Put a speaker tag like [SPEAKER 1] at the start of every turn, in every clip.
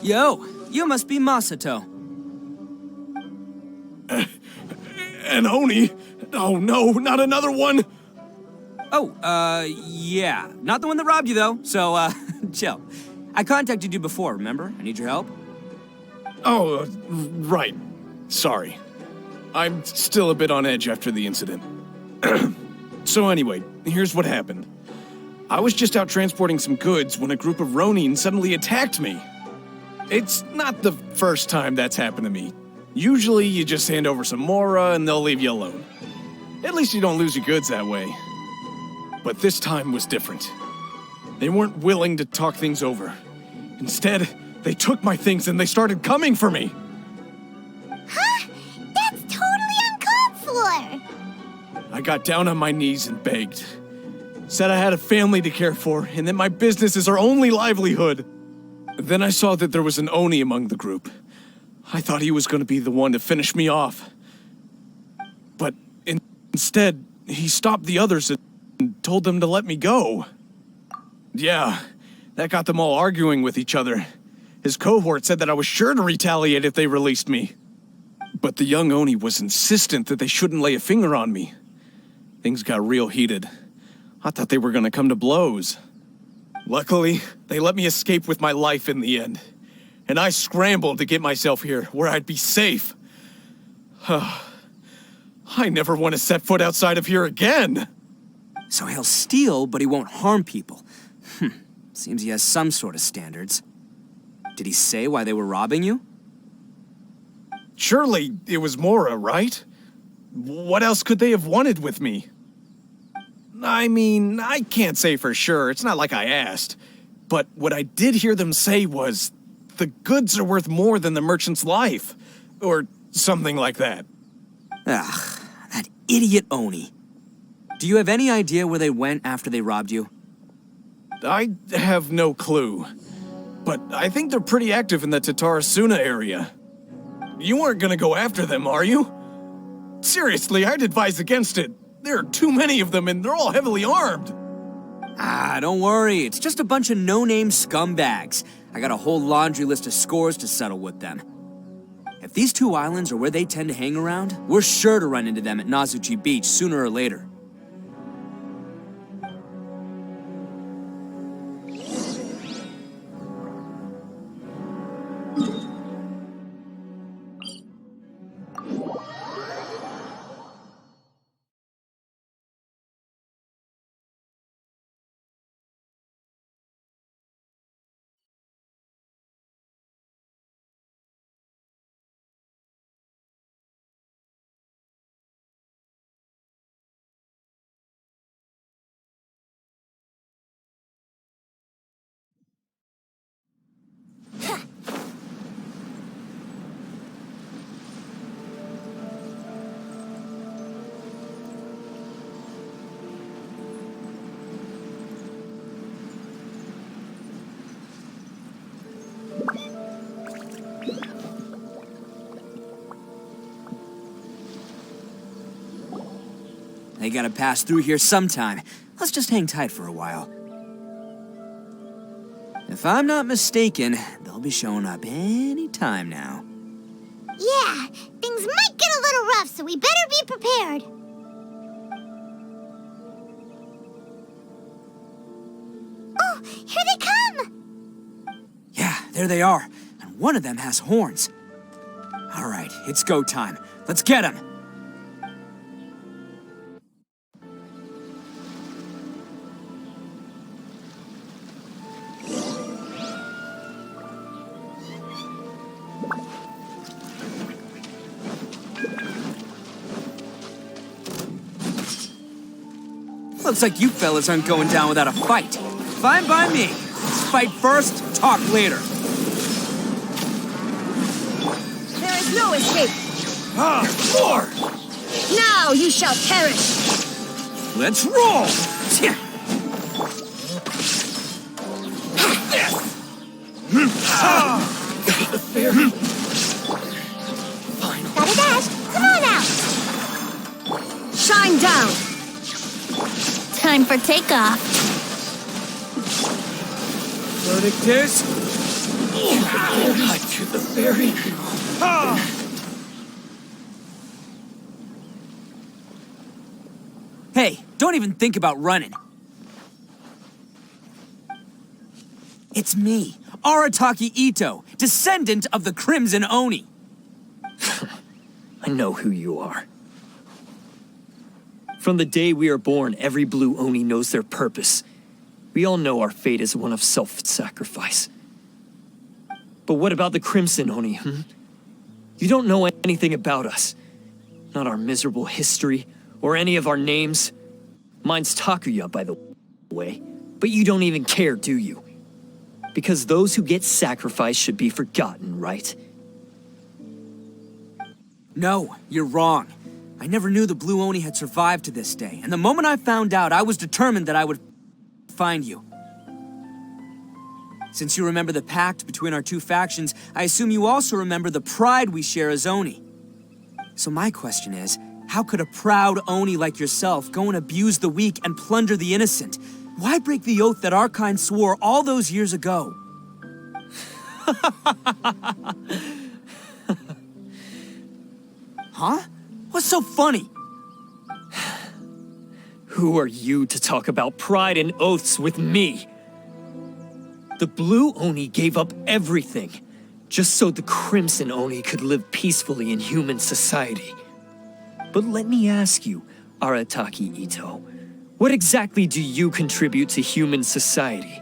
[SPEAKER 1] Yo, you must be Masato.
[SPEAKER 2] An Oni? Oh no, not another one!
[SPEAKER 1] Oh, yeah. Not the one that robbed you, though, so, chill. I contacted you before, remember? I need your help.
[SPEAKER 2] Oh, right. Sorry. I'm still a bit on edge after the incident. So anyway, here's what happened. I was just out transporting some goods when a group of Ronin suddenly attacked me. It's not the first time that's happened to me. Usually you just hand over some Mora and they'll leave you alone. At least you don't lose your goods that way. But this time was different. They weren't willing to talk things over. Instead, they took my things and they started coming for me.
[SPEAKER 3] Huh? That's totally uncalled for!
[SPEAKER 2] I got down on my knees and begged. Said I had a family to care for and that my business is our only livelihood. Then I saw that there was an Oni among the group. I thought he was going to be the one to finish me off. But instead, he stopped the others and told them to let me go. Yeah, that got them all arguing with each other. His cohort said that I was sure to retaliate if they released me. But the young Oni was insistent that they shouldn't lay a finger on me. Things got real heated. I thought they were going to come to blows. Luckily, they let me escape with my life in the end. And I scrambled to get myself here, where I'd be safe. I never want to set foot outside of here again.
[SPEAKER 1] So he'll steal, but he won't harm people. Seems he has some sort of standards. Did he say why they were robbing you?
[SPEAKER 2] Surely it was Mora, right? What else could they have wanted with me? I mean, I can't say for sure. It's not like I asked. But what I did hear them say was, the goods are worth more than the merchant's life. Or something like that.
[SPEAKER 1] Ugh, that idiot Oni. Do you have any idea where they went after they robbed you?
[SPEAKER 2] I have no clue. But I think they're pretty active in the Taurus area. You aren't gonna go after them, are you? Seriously, I'd advise against it. There are too many of them and they're all heavily armed.
[SPEAKER 1] Ah, don't worry. It's just a bunch of no-name scumbags. I got a whole laundry list of scores to settle with them. If these two islands are where they tend to hang around, we're sure to run into them at Nazuchi Beach sooner or later. They gotta pass through here sometime. Let's just hang tight for a while. If I'm not mistaken, they'll be showing up any time now.
[SPEAKER 3] Yeah, things might get a little rough, so we better be prepared. Oh, here they come!
[SPEAKER 1] Yeah, there they are. And one of them has horns. All right, it's go time. Let's get him! Looks like you fellas aren't going down without a fight. Fine by me. Let's fight first, talk later.
[SPEAKER 4] There is no escape.
[SPEAKER 2] More!
[SPEAKER 4] Now you shall perish.
[SPEAKER 1] Let's roll!
[SPEAKER 3] Got a dash. Come on out.
[SPEAKER 4] Shine down.
[SPEAKER 3] Time for takeoff.
[SPEAKER 1] Verdict is...
[SPEAKER 5] Cut to the very...
[SPEAKER 1] Hey, don't even think about running. It's me, Arataki Itto, descendant of the Crimson Oni.
[SPEAKER 5] I know who you are. From the day we are born, every Blue Oni knows their purpose. We all know our fate is one of self-sacrifice. But what about the Crimson Oni, You don't know anything about us. Not our miserable history, or any of our names. Mine's Takuya, by the way. But you don't even care, do you? Because those who get sacrificed should be forgotten, right?
[SPEAKER 1] No, you're wrong. I never knew the Blue Oni had survived to this day, and the moment I found out, I was determined that I would find you. Since you remember the pact between our two factions, I assume you also remember the pride we share as Oni. So my question is, how could a proud Oni like yourself go and abuse the weak and plunder the innocent? Why break the oath that our kind swore all those years ago? Huh? What's so funny?
[SPEAKER 5] Who are you to talk about pride and oaths with me? The Blue Oni gave up everything, just so the Crimson Oni could live peacefully in human society. But let me ask you, Arataki Itto, what exactly do you contribute to human society?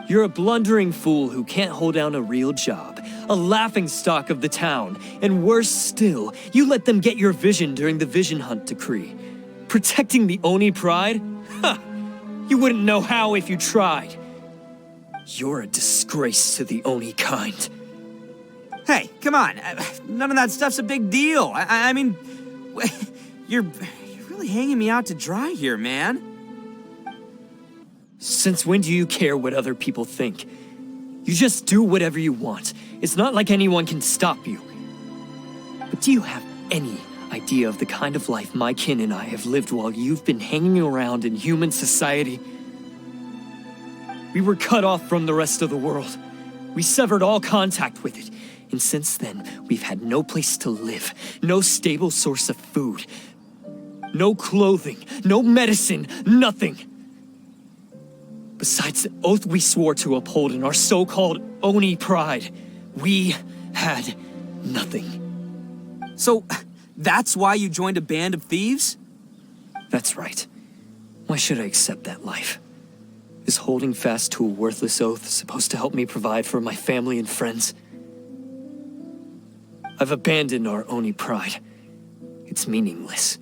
[SPEAKER 5] You're a blundering fool who can't hold down a real job, a laughingstock of the town, and worse still, you let them get your vision during the Vision Hunt decree. Protecting the Oni pride? Ha! You wouldn't know how if you tried. You're a disgrace to the Oni kind.
[SPEAKER 1] Hey, come on. None of that stuff's a big deal. I mean, you're really hanging me out to dry here, man.
[SPEAKER 5] Since when do you care what other people think? You just do whatever you want. It's not like anyone can stop you. But do you have any idea of the kind of life my kin and I have lived while you've been hanging around in human society? We were cut off from the rest of the world. We severed all contact with it. And since then, we've had no place to live, no stable source of food, no clothing, no medicine, nothing. Besides the oath we swore to uphold in our so-called Oni pride, we had nothing.
[SPEAKER 1] So, that's why you joined a band of thieves?
[SPEAKER 5] That's right. Why should I accept that life? Is holding fast to a worthless oath supposed to help me provide for my family and friends? I've abandoned our Oni pride. It's meaningless.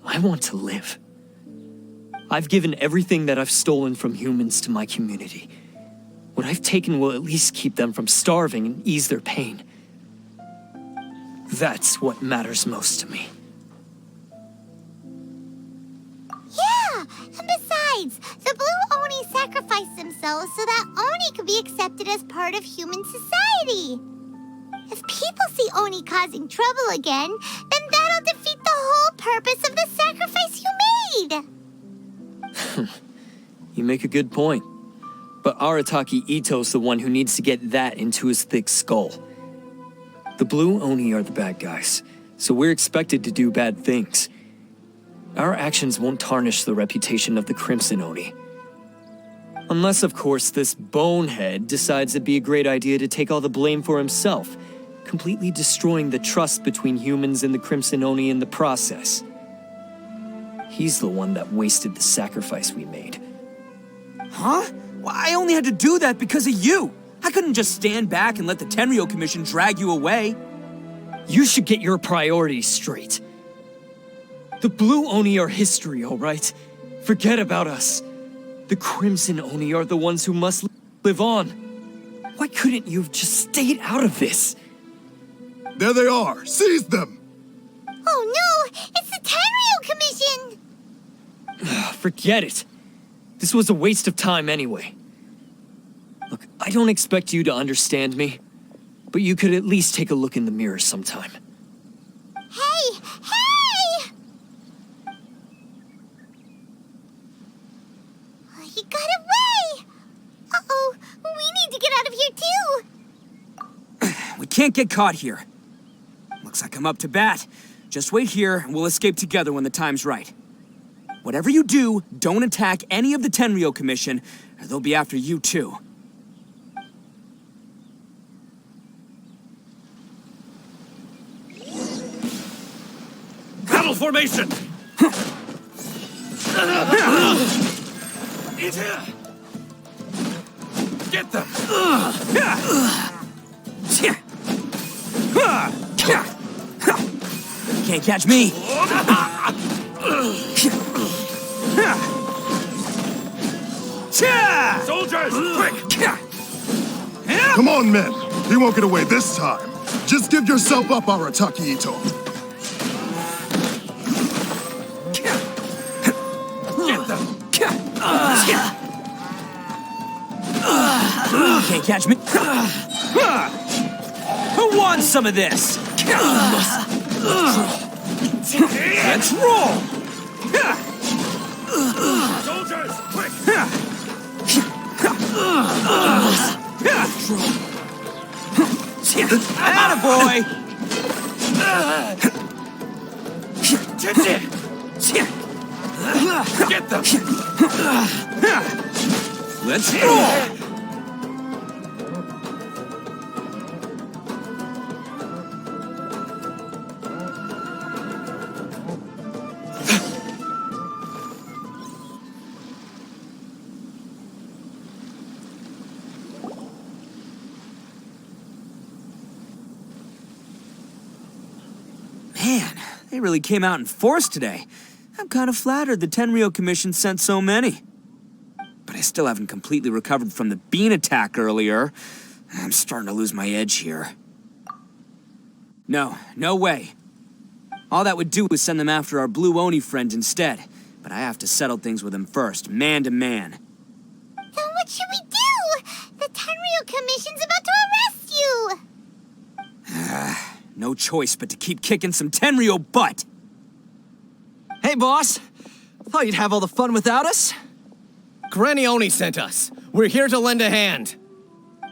[SPEAKER 5] I want to live. I've given everything that I've stolen from humans to my community. What I've taken will at least keep them from starving and ease their pain. That's what matters most to me.
[SPEAKER 3] Yeah, and besides, the Blue Oni sacrificed themselves so that Oni could be accepted as part of human society. If people see Oni causing trouble again, then that'll defeat the whole purpose of the sacrifice you made.
[SPEAKER 5] You make a good point. But Arataki Itto's the one who needs to get that into his thick skull. The Blue Oni are the bad guys, so we're expected to do bad things. Our actions won't tarnish the reputation of the Crimson Oni. Unless, of course, this bonehead decides it'd be a great idea to take all the blame for himself, completely destroying the trust between humans and the Crimson Oni in the process. He's the one that wasted the sacrifice we made.
[SPEAKER 1] Huh? Well, I only had to do that because of you. I couldn't just stand back and let the Tenryo Commission drag you away.
[SPEAKER 5] You should get your priorities straight. The Blue Oni are history, all right? Forget about us. The Crimson Oni are the ones who must live on. Why couldn't you have just stayed out of this?
[SPEAKER 6] There they are! Seize them!
[SPEAKER 3] Oh no, it's the Taurus Commission!
[SPEAKER 5] Forget it. This was a waste of time anyway. Look, I don't expect you to understand me, but you could at least take a look in the mirror sometime.
[SPEAKER 3] Hey! Hey! He got away! Uh-oh, we need to get out of here too!
[SPEAKER 1] We can't get caught here. Looks like I'm up to bat. Just wait here, and we'll escape together when the time's right. Whatever you do, don't attack any of the Tenryo Commission, or they'll be after you too.
[SPEAKER 2] Battle formation! Get them!
[SPEAKER 1] Can't catch me.
[SPEAKER 2] Soldiers, quick!
[SPEAKER 6] Come on, men. He won't get away this time. Just give yourself up, Arataki Itto.
[SPEAKER 2] Get them!
[SPEAKER 1] Can't catch me. Who wants some of this? Let's roll!
[SPEAKER 2] Soldiers, quick!
[SPEAKER 1] Attaboy!
[SPEAKER 2] Get them!
[SPEAKER 1] Let's roll! Man, they really came out in force today. I'm kind of flattered the Tenryo Commission sent so many. But I still haven't completely recovered from the bean attack earlier. I'm starting to lose my edge here. No way. All that would do was send them after our blue Oni friend instead. But I have to settle things with him first, man to man.
[SPEAKER 3] Then what should we do? The Tenryo Commission's about to arrest you!
[SPEAKER 1] No choice but to keep kicking some Tenryo butt.
[SPEAKER 7] Hey, boss. Thought you'd have all the fun without us?
[SPEAKER 2] Granny Oni sent us. We're here to lend a hand.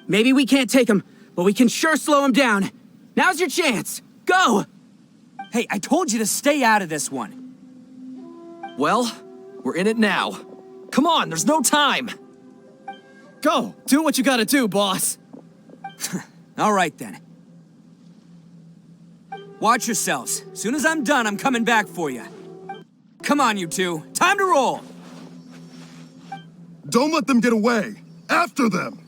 [SPEAKER 8] Maybe we can't take him, but we can sure slow him down. Now's your chance. Go!
[SPEAKER 1] Hey, I told you to stay out of this one.
[SPEAKER 7] Well, we're in it now. Come on, there's no time.
[SPEAKER 2] Go, do what you gotta do, boss.
[SPEAKER 1] All right, then. Watch yourselves. As soon as I'm done, I'm coming back for you. Come on, you two. Time to roll.
[SPEAKER 6] Don't let them get away. After them.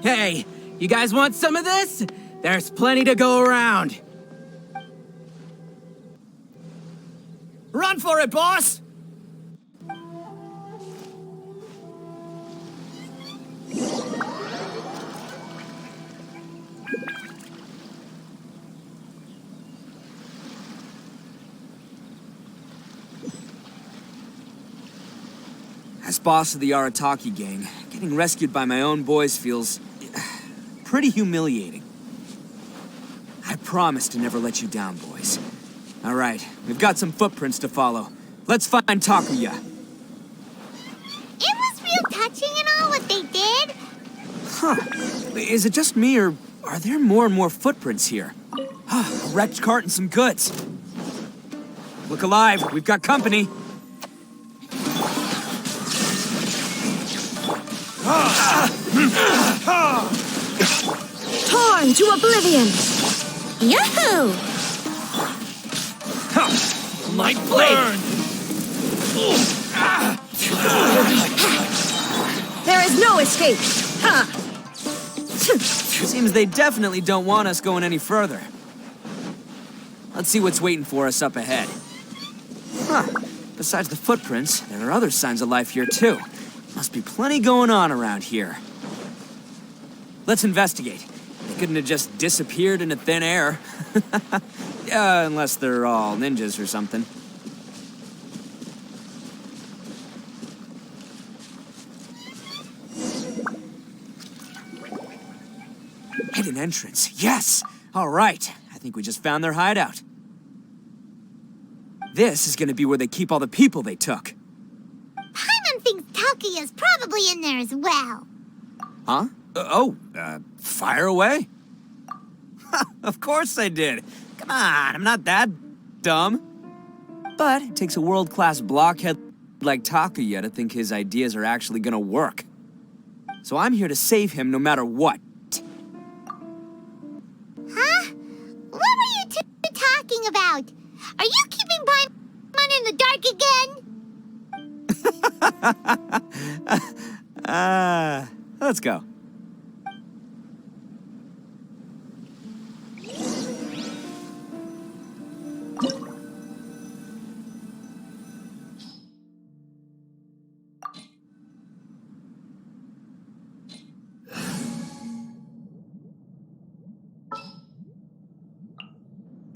[SPEAKER 8] Hey, you guys want some of this? There's plenty to go around.
[SPEAKER 2] Run for it, boss!
[SPEAKER 1] As boss of the Arataki gang, getting rescued by my own boys feels pretty humiliating. I promise to never let you down, boys. All right, we've got some footprints to follow. Let's find Takuya.
[SPEAKER 3] It was real touching and all what they did.
[SPEAKER 1] Huh. Is it just me, or are there more and more footprints here? A wrecked cart and some goods. Look alive, we've got company.
[SPEAKER 4] Torn to oblivion!
[SPEAKER 3] Yahoo!
[SPEAKER 5] My blade!
[SPEAKER 4] There is no escape! Ha!
[SPEAKER 1] Seems they definitely don't want us going any further. Let's see what's waiting for us up ahead. Huh. Besides the footprints, there are other signs of life here too. Must be plenty going on around here. Let's investigate. They couldn't have just disappeared into thin air. Unless they're all ninjas or something. Hidden entrance. Yes! All right. I think we just found their hideout. This is gonna be where they keep all the people they took.
[SPEAKER 3] Paimon thinks Takuya's probably in there as well.
[SPEAKER 1] Huh? Fire away. Of course I did. Come on, I'm not that dumb. But it takes a world-class blockhead like Takuya to think his ideas are actually gonna work. So I'm here to save him no matter what.
[SPEAKER 3] Huh? What were you two talking about? Are you keeping Paimon in the dark again?
[SPEAKER 1] Let's go.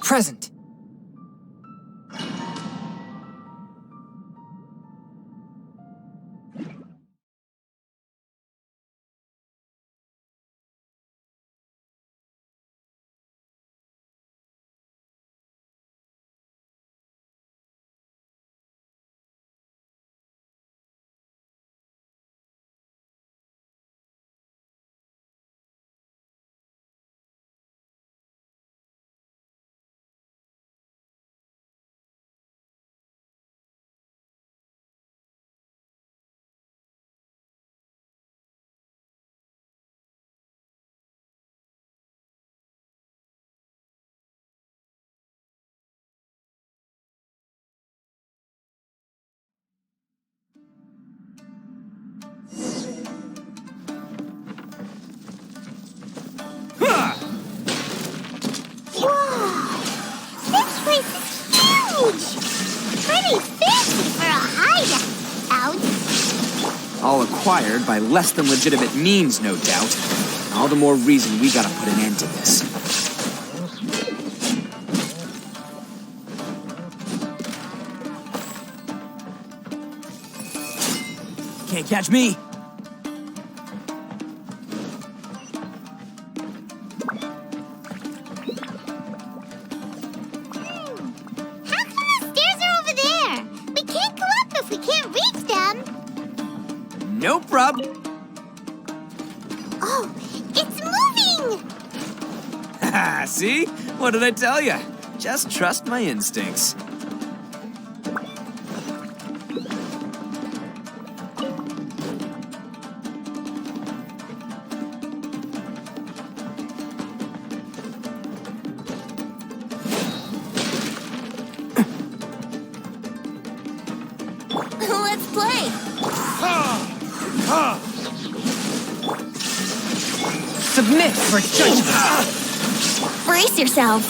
[SPEAKER 5] Present.
[SPEAKER 3] This place is huge! Pretty fancy for a hideout.
[SPEAKER 1] All acquired by less than legitimate means, no doubt. All the more reason we gotta put an end to this. Can't catch me!
[SPEAKER 3] How come the stairs are over there? We can't go up if we can't reach them.
[SPEAKER 1] No problem.
[SPEAKER 3] Oh, it's moving!
[SPEAKER 1] Haha, see? What did I tell you? Just trust my instincts.
[SPEAKER 3] Let's play.
[SPEAKER 5] Submit for judgment.
[SPEAKER 3] Brace yourselves.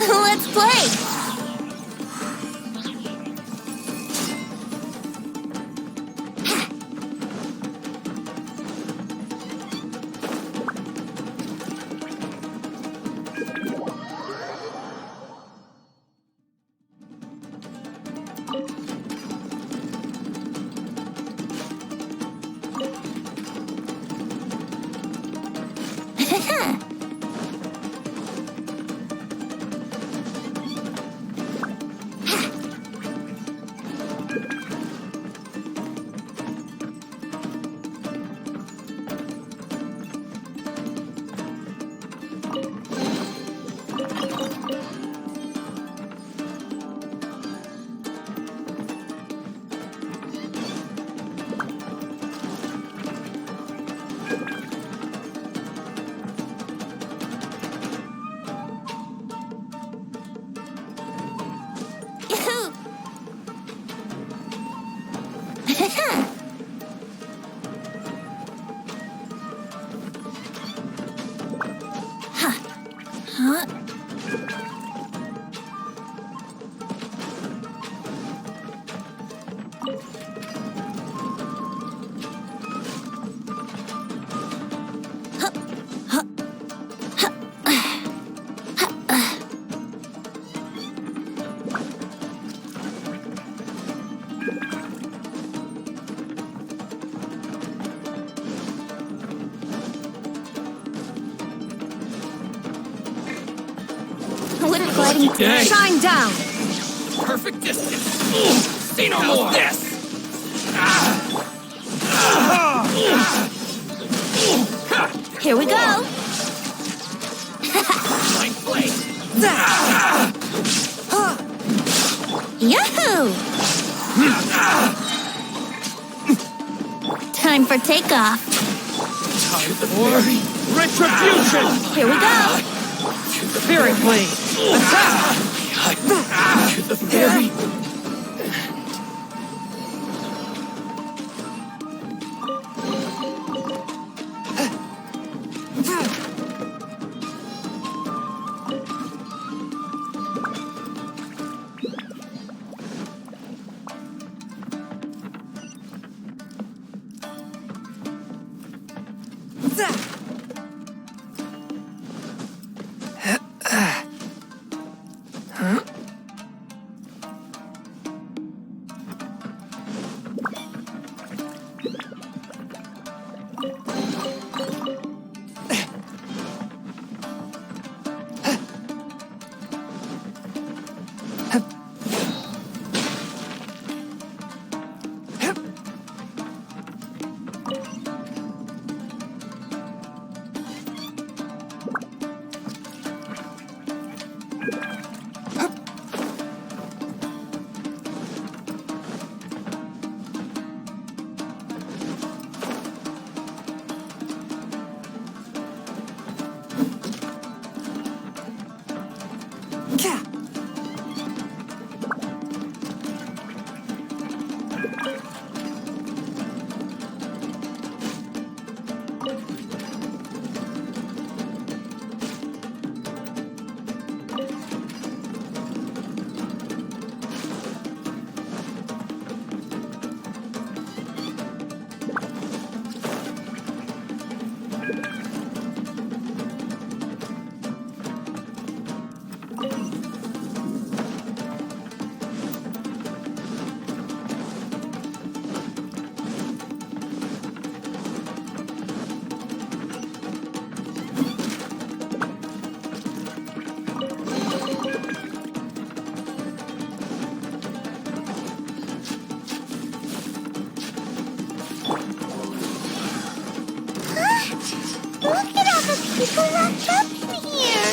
[SPEAKER 3] Let's play.
[SPEAKER 4] Shine down!
[SPEAKER 7] perfect distance. See no more. This.
[SPEAKER 3] Here we go.
[SPEAKER 7] Ninth blade.
[SPEAKER 3] Yahoo! Time for takeoff.
[SPEAKER 7] Time for retribution.
[SPEAKER 3] Here we go.
[SPEAKER 7] Spirit blade. Attack. To the very.
[SPEAKER 3] Look at all the people locked up in here.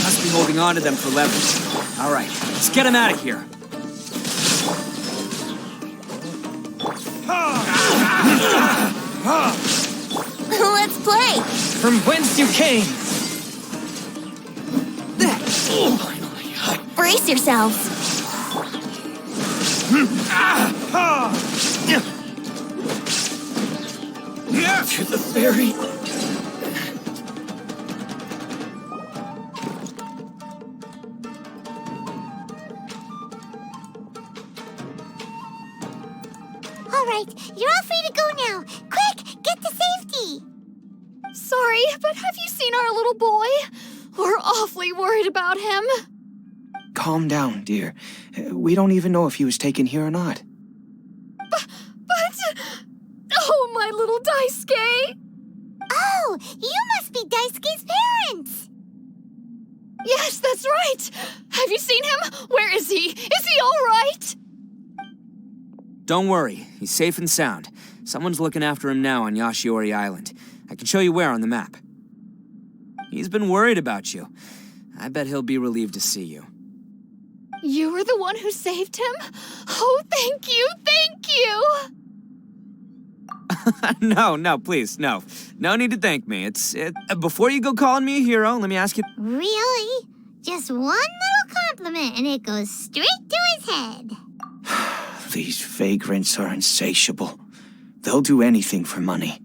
[SPEAKER 1] Must be holding on to them for leverage. All right, let's get them out of here.
[SPEAKER 3] Let's play.
[SPEAKER 5] From whence you came.
[SPEAKER 3] Brace yourselves.
[SPEAKER 7] To the very.
[SPEAKER 3] All right, you're all free to go now. Quick, get to safety.
[SPEAKER 9] Sorry, but have you seen our little boy? We're awfully worried about him.
[SPEAKER 10] Calm down, dear. We don't even know if he was taken here or not.
[SPEAKER 9] But... Oh, my little Daisuke!
[SPEAKER 3] Oh, you must be Daisuke's parents.
[SPEAKER 9] Yes, that's right! Have you seen him? Where is he? Is he all right?
[SPEAKER 1] Don't worry, he's safe and sound. Someone's looking after him now on Yashiori Island. I can show you where on the map. He's been worried about you. I bet he'll be relieved to see you.
[SPEAKER 9] You were the one who saved him? Oh, thank you, thank you!
[SPEAKER 1] No, please, no. No need to thank me. Before you go calling me a hero, let me ask you...
[SPEAKER 3] Really? Just one little compliment and it goes straight to his head.
[SPEAKER 10] These vagrants are insatiable. They'll do anything for money.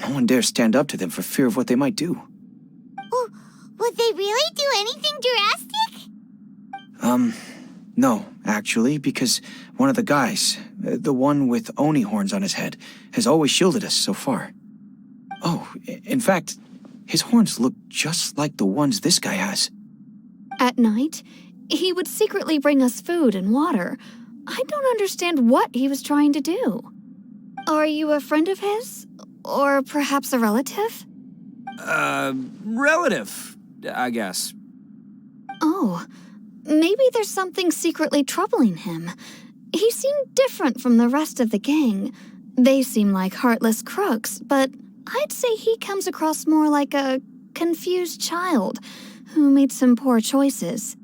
[SPEAKER 10] No one dares stand up to them for fear of what they might do.
[SPEAKER 3] Well, would they really do anything drastic?
[SPEAKER 10] No, actually, because one of the guys, the one with Oni horns on his head, has always shielded us so far. Oh, in fact, his horns look just like the ones this guy has.
[SPEAKER 9] At night, he would secretly bring us food and water. I don't understand what he was trying to do. Are you a friend of his? Or perhaps a relative?
[SPEAKER 1] Relative, I guess.
[SPEAKER 9] Oh, Maybe there's something secretly troubling him. He seemed different from the rest of the gang. They seem like heartless crooks, but I'd say he comes across more like a confused child who made some poor choices.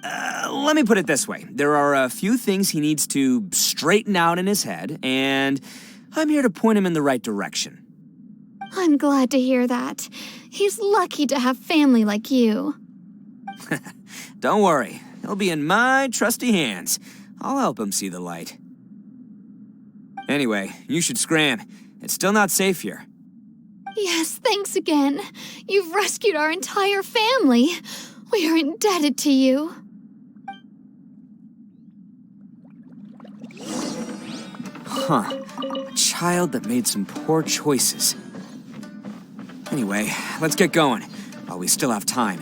[SPEAKER 1] Let me put it this way. There are a few things he needs to straighten out in his head, and I'm here to point him in the right direction.
[SPEAKER 9] I'm glad to hear that. He's lucky to have family like you.
[SPEAKER 1] Don't worry. He'll be in my trusty hands. I'll help him see the light. Anyway, you should scram. It's still not safe here.
[SPEAKER 9] Yes, thanks again. You've rescued our entire family. We are indebted to you.
[SPEAKER 1] Huh. A child that made some poor choices. Anyway, let's get going, while we still have time.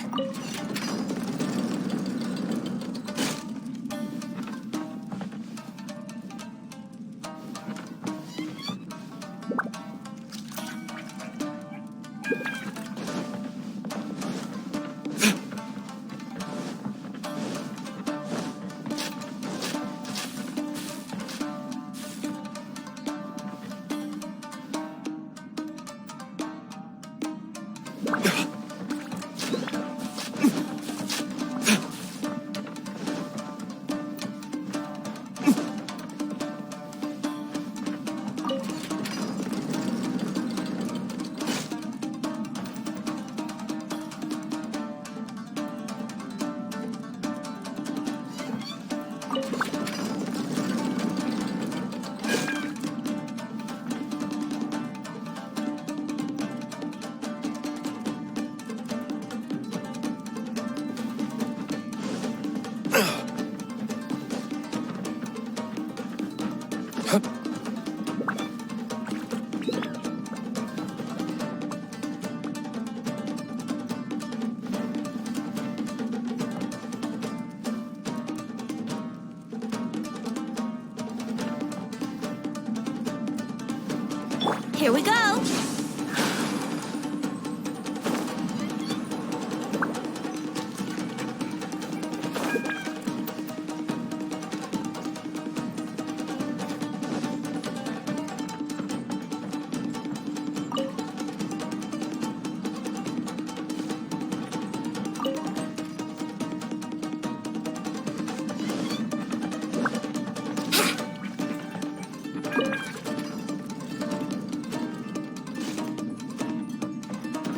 [SPEAKER 3] Here we go.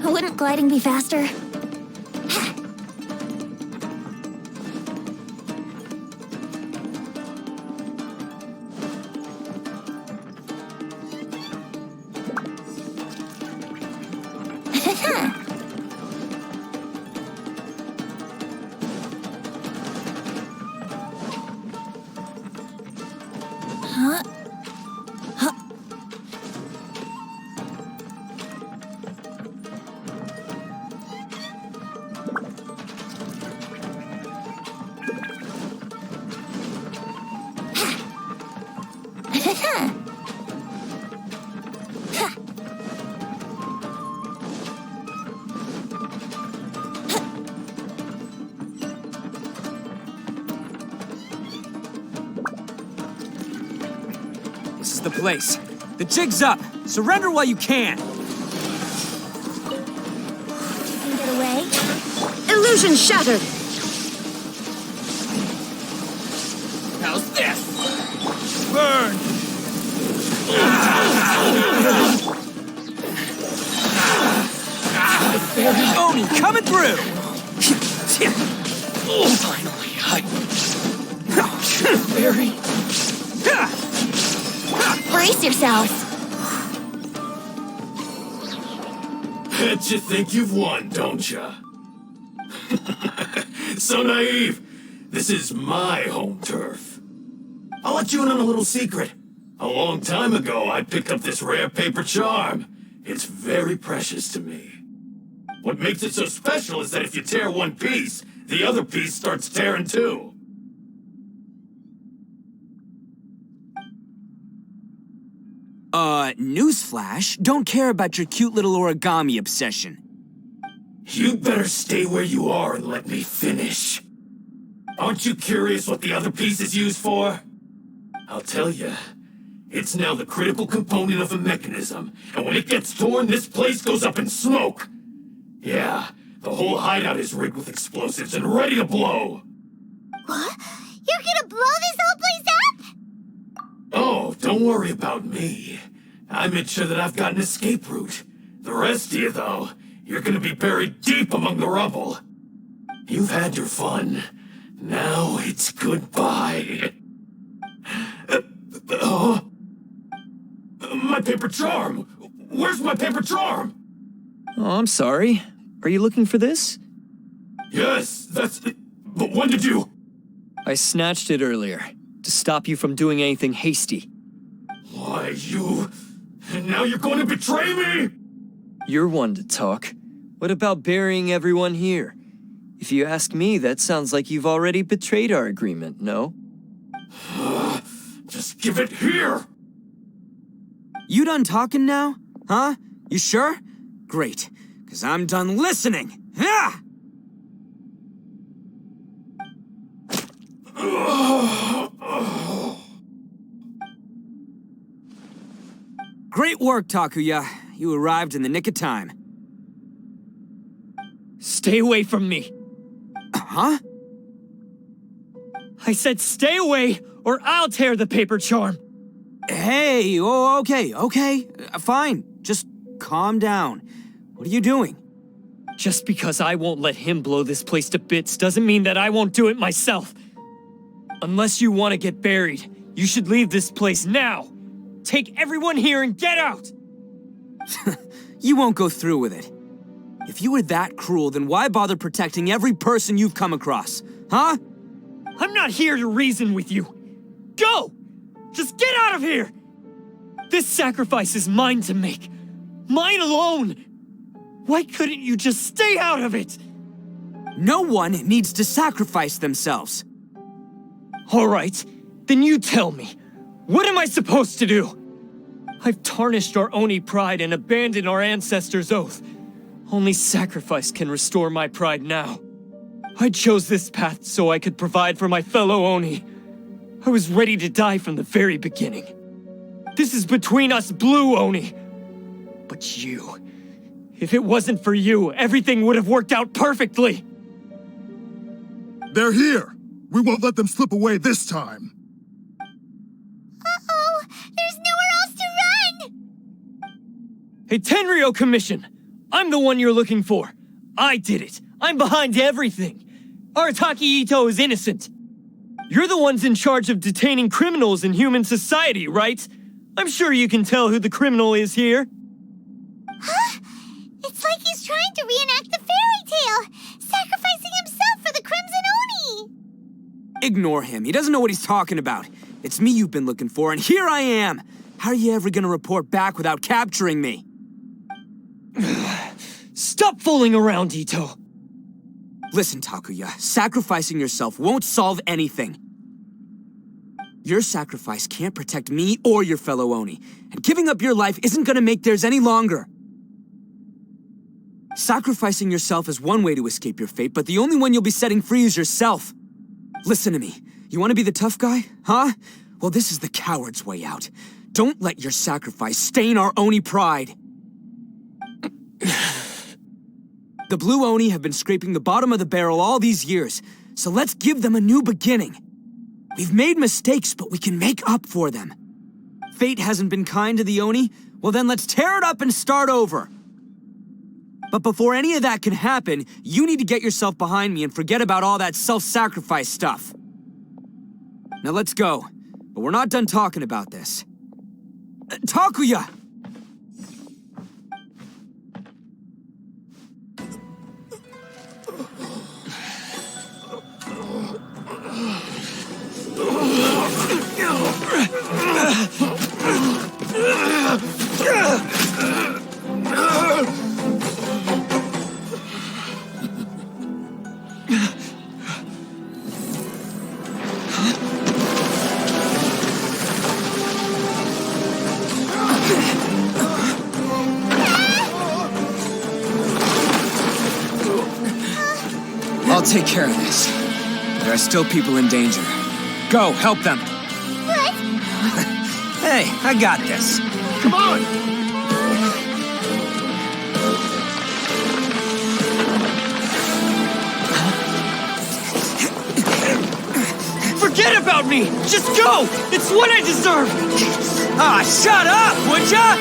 [SPEAKER 3] Wouldn't gliding be faster? Huh?
[SPEAKER 1] This is the place. The jig's up. Surrender while you can.
[SPEAKER 3] Can get away?
[SPEAKER 4] Illusion shattered!
[SPEAKER 2] How's this? Burn!
[SPEAKER 1] Oni, coming through!
[SPEAKER 2] Finally, Barry.
[SPEAKER 3] Brace yourself.
[SPEAKER 11] Bet you think you've won, don't ya? So naive. This is my home turf. I'll let you in on a little secret. A long time ago, I picked up this rare paper charm. It's very precious to me. What makes it so special is that if you tear one piece, the other piece starts tearing too.
[SPEAKER 1] Newsflash, don't care about your cute little origami obsession.
[SPEAKER 11] You'd better stay where you are and let me finish. Aren't you curious what the other piece is used for? I'll tell you. It's now the critical component of a mechanism, and when it gets torn, this place goes up in smoke. Yeah, the whole hideout is rigged with explosives and ready to blow.
[SPEAKER 3] What? You're gonna blow this whole place up?
[SPEAKER 11] Oh, don't worry about me. I made sure that I've got an escape route. The rest of you, though, you're gonna be buried deep among the rubble. You've had your fun. Now it's goodbye. My paper charm! Where's my paper charm?
[SPEAKER 5] Oh, I'm sorry. Are you looking for this?
[SPEAKER 11] Yes, that's... But when did you...
[SPEAKER 5] I snatched it earlier, to stop you from doing anything hasty.
[SPEAKER 11] Why, you... And now you're going to betray me?
[SPEAKER 5] You're one to talk. What about burying everyone here? If you ask me, that sounds like you've already betrayed our agreement, no?
[SPEAKER 11] Just give it here!
[SPEAKER 1] You done talking now? Huh? You sure? Great, because I'm done listening. Ah! Great work, Takuya. You arrived in the nick of time.
[SPEAKER 5] Stay away from me.
[SPEAKER 1] Huh?
[SPEAKER 5] I said stay away, or I'll tear the paper charm.
[SPEAKER 1] Hey, oh, okay. Fine. Just calm down. What are you doing?
[SPEAKER 5] Just because I won't let him blow this place to bits doesn't mean that I won't do it myself. Unless you want to get buried, you should leave this place now. Take everyone here and get out!
[SPEAKER 1] You won't go through with it. If you were that cruel, then why bother protecting every person you've come across? Huh?
[SPEAKER 5] I'm not here to reason with you. Go! Just get out of here! This sacrifice is mine to make. Mine alone! Why couldn't you just stay out of it?
[SPEAKER 1] No one needs to sacrifice themselves.
[SPEAKER 5] All right, then you tell me. What am I supposed to do? I've tarnished our Oni pride and abandoned our ancestors' oath. Only sacrifice can restore my pride now. I chose this path so I could provide for my fellow Oni. I was ready to die from the very beginning. This is between us Blue Oni. But you... If it wasn't for you, everything would have worked out perfectly!
[SPEAKER 6] They're here! We won't let them slip away this time!
[SPEAKER 3] Uh-oh! There's nowhere else to run!
[SPEAKER 5] Hey, Tenryo Commission! I'm the one you're looking for. I did it. I'm behind everything. Arataki Itto is innocent. You're the ones in charge of detaining criminals in human society, right? I'm sure you can tell who the criminal is here.
[SPEAKER 3] Huh? It's like he's trying to reenact the fairy tale, sacrificing himself for the Crimson Oni!
[SPEAKER 1] Ignore him. He doesn't know what he's talking about. It's me you've been looking for, and here I am! How are you ever gonna report back without capturing me?
[SPEAKER 5] Stop fooling around, Itto.
[SPEAKER 1] Listen, Takuya, sacrificing yourself won't solve anything. Your sacrifice can't protect me or your fellow Oni, and giving up your life isn't gonna make theirs any longer. Sacrificing yourself is one way to escape your fate, but the only one you'll be setting free is yourself. Listen to me. You want to be the tough guy, huh? Well, this is the coward's way out. Don't let your sacrifice stain our Oni pride. The Blue Oni have been scraping the bottom of the barrel all these years, so let's give them a new beginning. We've made mistakes, but we can make up for them. Fate hasn't been kind to the Oni? Well then let's tear it up and start over. But before any of that can happen, you need to get yourself behind me and forget about all that self-sacrifice stuff. Now let's go, but we're not done talking about this. Takuya! I'll take care of this. There are still people in danger. Go, help them.
[SPEAKER 3] What?
[SPEAKER 1] Hey, I got this.
[SPEAKER 2] Come on!
[SPEAKER 5] Forget about me! Just go! It's what I deserve!
[SPEAKER 1] Ah, shut up, would ya?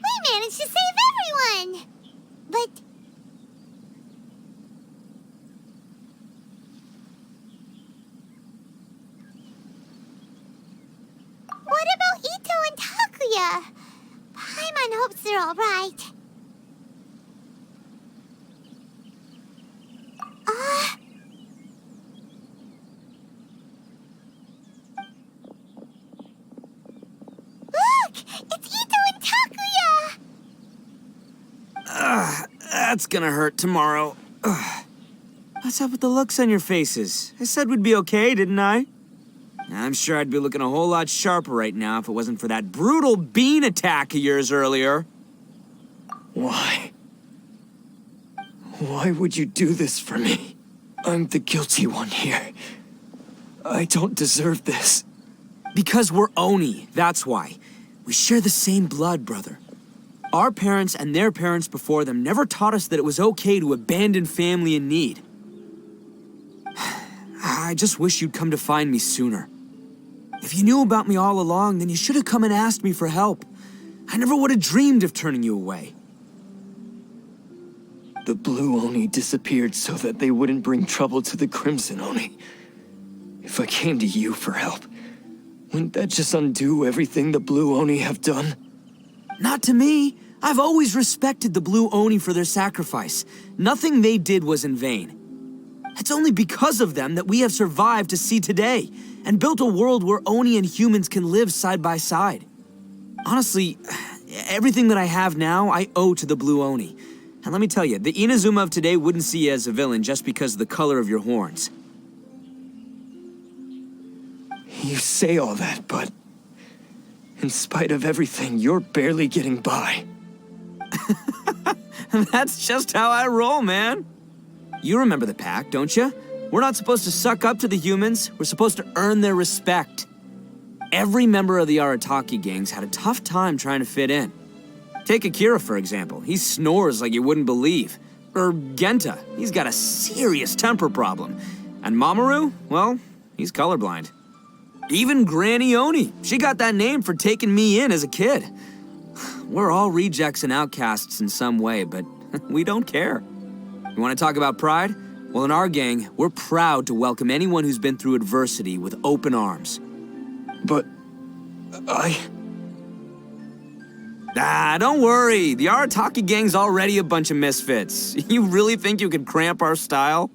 [SPEAKER 3] We managed to save everyone! But... what about Itto and Takuya? Paimon hopes they're all right. Look! It's Itto and Takuya!
[SPEAKER 1] That's gonna hurt tomorrow. Ugh. What's up with the looks on your faces? I said we'd be okay, didn't I? I'm sure I'd be looking a whole lot sharper right now if it wasn't for that brutal bean attack of yours earlier.
[SPEAKER 5] Why? Why would you do this for me? I'm the guilty one here. I don't deserve this.
[SPEAKER 1] Because we're Oni, that's why. We share the same blood, brother. Our parents and their parents before them never taught us that it was okay to abandon family in need. I just wish you'd come to find me sooner. If you knew about me all along, then you should have come and asked me for help. I never would have dreamed of turning you away.
[SPEAKER 5] The Blue Oni disappeared so that they wouldn't bring trouble to the Crimson Oni. If I came to you for help, wouldn't that just undo everything the Blue Oni have done?
[SPEAKER 1] Not to me. I've always respected the Blue Oni for their sacrifice. Nothing they did was in vain. It's only because of them that we have survived to see today, and built a world where Oni and humans can live side by side. Honestly, everything that I have now, I owe to the Blue Oni. And let me tell you, the Inazuma of today wouldn't see you as a villain just because of the color of your horns.
[SPEAKER 5] You say all that, but in spite of everything, you're barely getting by.
[SPEAKER 1] That's just how I roll, man. You remember the pact, don't you? We're not supposed to suck up to the humans. We're supposed to earn their respect. Every member of the Arataki gangs had a tough time trying to fit in. Take Akira, for example. He snores like you wouldn't believe. Or Genta. He's got a serious temper problem. And Mamoru, well, he's colorblind. Even Granny Oni. She got that name for taking me in as a kid. We're all rejects and outcasts in some way, but we don't care. You want to talk about pride? Well, in our gang, we're proud to welcome anyone who's been through adversity with open arms.
[SPEAKER 5] But
[SPEAKER 1] Ah, don't worry. The Arataki gang's already a bunch of misfits. You really think you could cramp our style?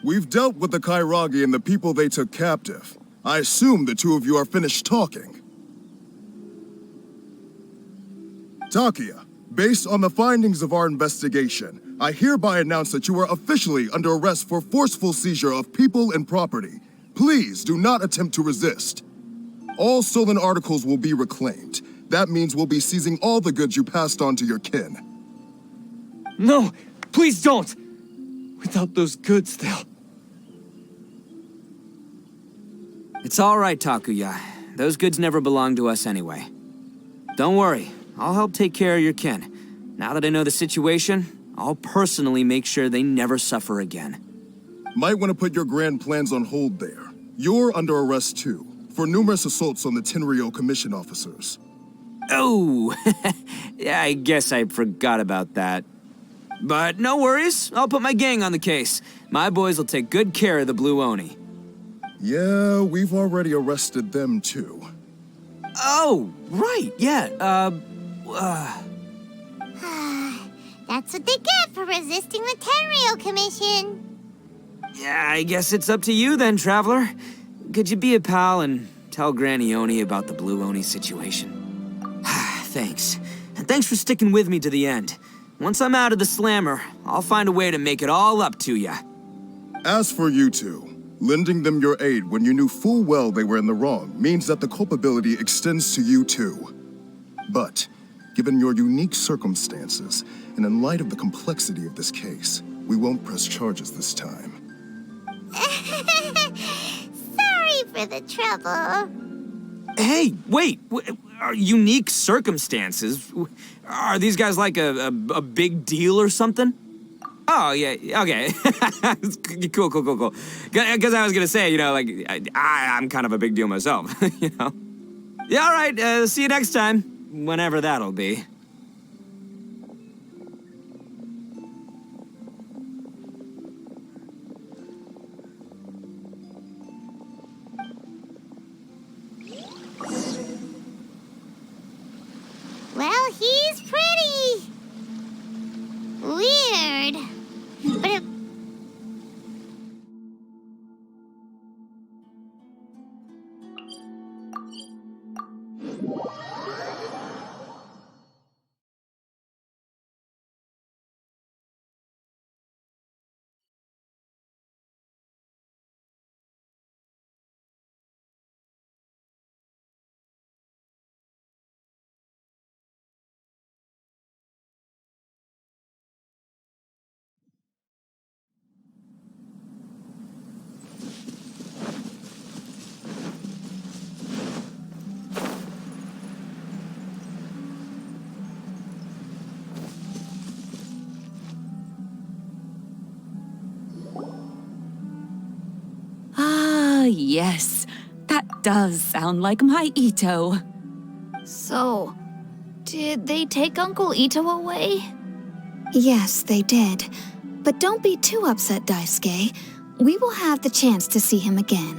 [SPEAKER 6] We've dealt with the Kairagi and the people they took captive. I assume the two of you are finished talking. Takuya, based on the findings of our investigation, I hereby announce that you are officially under arrest for forceful seizure of people and property. Please do not attempt to resist. All stolen articles will be reclaimed. That means we'll be seizing all the goods you passed on to your kin.
[SPEAKER 5] No, please don't! Without those goods, they'll...
[SPEAKER 1] It's all right, Takuya. Those goods never belonged to us anyway. Don't worry, I'll help take care of your kin. Now that I know the situation, I'll personally make sure they never suffer again.
[SPEAKER 6] Might want to put your grand plans on hold there. You're under arrest too, for numerous assaults on the Tenryo Commission officers.
[SPEAKER 1] Oh, yeah, I guess I forgot about that. But no worries, I'll put my gang on the case. My boys will take good care of the Blue Oni.
[SPEAKER 6] Yeah, we've already arrested them too.
[SPEAKER 1] Oh, right, yeah,
[SPEAKER 3] That's what they get for resisting the Tenryo Commission.
[SPEAKER 1] yeah, I guess it's up to you then, Traveler. Could you be a pal and tell Granny Oni about the Blue Oni situation? Thanks. And thanks for sticking with me to the end. Once I'm out of the slammer, I'll find a way to make it all up to ya.
[SPEAKER 6] As for you two, lending them your aid when you knew full well they were in the wrong means that the culpability extends to you too. But, given your unique circumstances, and in light of the complexity of this case, we won't press charges this time.
[SPEAKER 3] Sorry for the trouble.
[SPEAKER 1] Hey, wait, unique circumstances? Are these guys like a big deal or something? Oh, yeah, okay. Cool. Because I was gonna say, you know, like, I'm kind of a big deal myself, you know? Yeah, all right, see you next time, whenever that'll be.
[SPEAKER 3] Well, he's pretty weird. But it...
[SPEAKER 4] Yes, that does sound like my Itto.
[SPEAKER 9] So, did they take Uncle Itto away? Yes, they did. But don't be too upset, Daisuke. We will have the chance to see him again.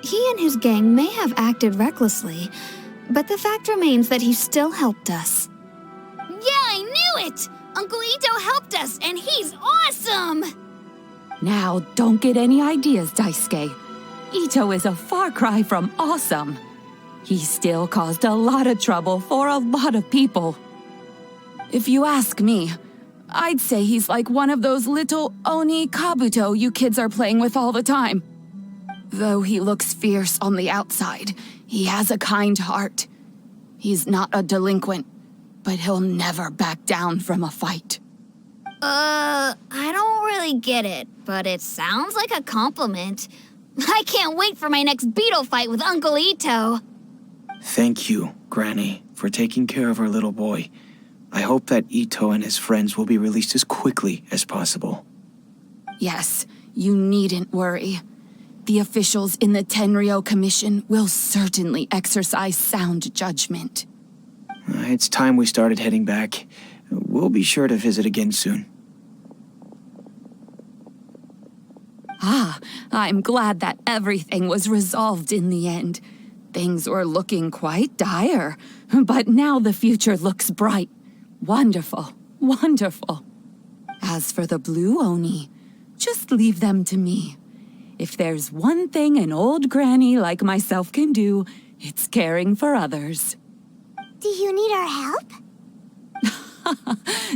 [SPEAKER 9] He and his gang may have acted recklessly, but the fact remains that he still helped us.
[SPEAKER 3] Yeah, I knew it! Uncle Itto helped us, and he's awesome!
[SPEAKER 4] Now, don't get any ideas, Daisuke. Itto is a far cry from awesome. He still caused a lot of trouble for a lot of people. If you ask me, I'd say he's like one of those little Oni Kabuto you kids are playing with all the time. Though he looks fierce on the outside, he has a kind heart. He's not a delinquent, but he'll never back down from a fight.
[SPEAKER 3] I don't really get it, but it sounds like a compliment. I can't wait for my next beetle fight with Uncle Itto.
[SPEAKER 10] Thank you, Granny, for taking care of our little boy. I hope that Itto and his friends will be released as quickly as possible.
[SPEAKER 4] Yes, you needn't worry. The officials in the Tenryo Commission will certainly exercise sound judgment.
[SPEAKER 10] It's time we started heading back. We'll be sure to visit again soon.
[SPEAKER 4] Ah, I'm glad that everything was resolved in the end. Things were looking quite dire, but now the future looks bright. Wonderful, wonderful. As for the Blue Oni, just leave them to me. If there's one thing an old granny like myself can do, it's caring for others.
[SPEAKER 3] Do you need our help?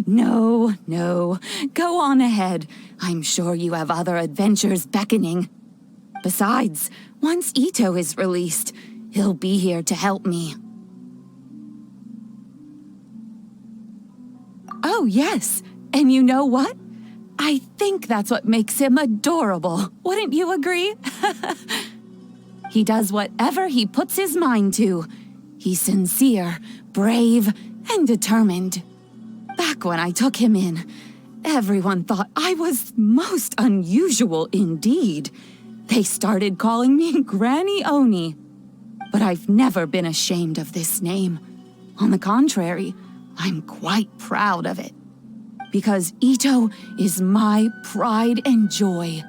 [SPEAKER 4] No, no. Go on ahead. I'm sure you have other adventures beckoning. Besides, once Itto is released, he'll be here to help me. Oh, yes. And you know what? I think that's what makes him adorable. Wouldn't you agree? He does whatever he puts his mind to. He's sincere, brave, and determined. Back when I took him in, everyone thought I was most unusual indeed. They started calling me Granny Oni. But I've never been ashamed of this name. On the contrary, I'm quite proud of it. Because Itto is my pride and joy.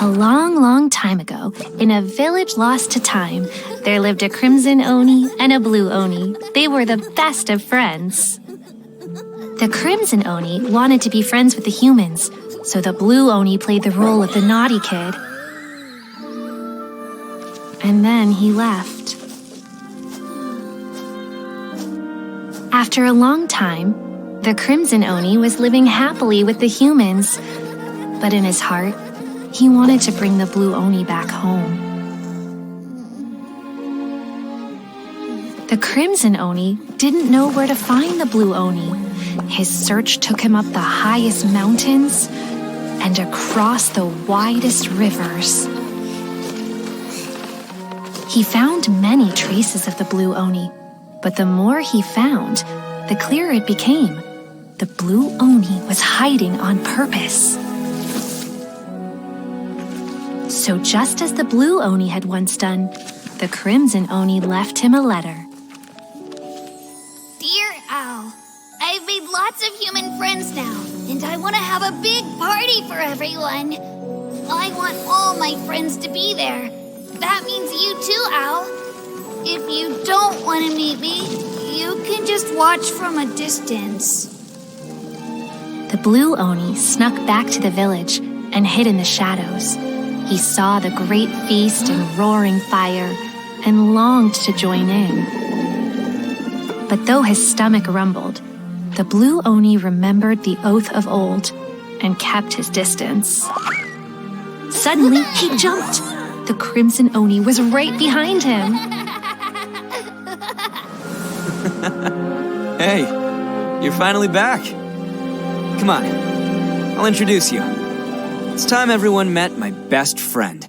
[SPEAKER 12] A long, long time ago, in a village lost to time, there lived a Crimson Oni and a Blue Oni. They were the best of friends. The Crimson Oni wanted to be friends with the humans, so the Blue Oni played the role of the naughty kid. And then he left. After a long time, the Crimson Oni was living happily with the humans, but in his heart, he wanted to bring the Blue Oni back home. The Crimson Oni didn't know where to find the Blue Oni. His search took him up the highest mountains and across the widest rivers. He found many traces of the Blue Oni, but the more he found, the clearer it became. The Blue Oni was hiding on purpose. So just as the Blue Oni had once done, the Crimson Oni left him a letter.
[SPEAKER 3] Dear Owl, I've made lots of human friends now, and I want to have a big party for everyone. I want all my friends to be there. That means you too, Owl. If you don't want to meet me, you can just watch from a distance.
[SPEAKER 12] The Blue Oni snuck back to the village and hid in the shadows. He saw the great feast and roaring fire and longed to join in. But though his stomach rumbled, the Blue Oni remembered the oath of old and kept his distance. Suddenly, he jumped. The Crimson Oni was right behind him.
[SPEAKER 1] Hey, you're finally back. Come on, I'll introduce you. It's time everyone met my best friend.